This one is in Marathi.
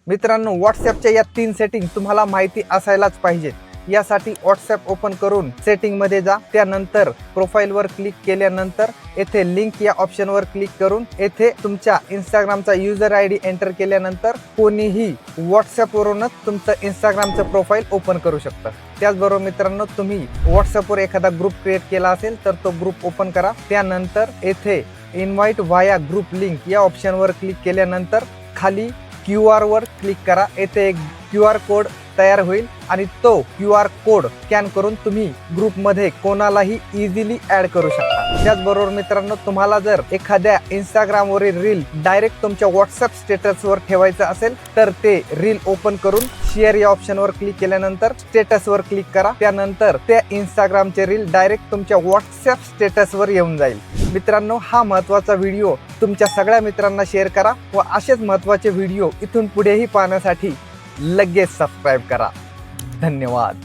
मित्रांनो, व्हॉट्सॲपच्या या 3 सेटिंग तुम्हाला माहिती असायलाच पाहिजेत। यासाठी व्हॉट्सॲप ओपन करून सेटिंग मध्ये जा, त्यानंतर प्रोफाइल वर क्लिक केल्यानंतर येथे लिंक या ऑप्शन वर क्लिक करून येथे तुमच्या इंस्टाग्रामचा यूजर आयडी एंटर केल्यानंतर कोणीही व्हॉट्सॲप वरूनच तुमचं इंस्टाग्रामचं प्रोफाइल ओपन करू शकतं। त्याचबरोबर मित्रांनो, तुम्ही व्हॉट्सॲप वर एखादा ग्रुप क्रिएट केला असेल तर तो ग्रुप ओपन करा, त्यानंतर येथे इन्व्हाइट व्हाया ग्रुप लिंक या ऑप्शन वर क्लिक केल्यानंतर खाली QR वर क्लिक करा। येथे एक QR कोड तयार होईल आणि तो QR कोड स्कॅन करून तुम्ही ग्रुपमध्ये कोणालाही इझिली ऍड करू शकता। त्याचबरोबर मित्रांनो, तुम्हाला जर एखाद्या इंस्टाग्रामवरील रील डायरेक्ट तुमच्या व्हॉट्सॲप स्टेटसवर ठेवायचं असेल तर ते रील ओपन करून शेअर या ऑप्शनवर क्लिक केल्यानंतर स्टेटसवर क्लिक करा, त्यानंतर त्या इंस्टाग्रामचे रील डायरेक्ट तुमच्या व्हॉट्सॲप स्टेटसवर येऊन जाईल। मित्रांनो, हा महत्त्वाचा व्हिडिओ तुमच्या सगळ्या मित्रांना शेअर करा व असेच महत्त्वाचे व्हिडिओ इथून पुढेही पाहण्यासाठी लगेच सबस्क्राइब करा। धन्यवाद।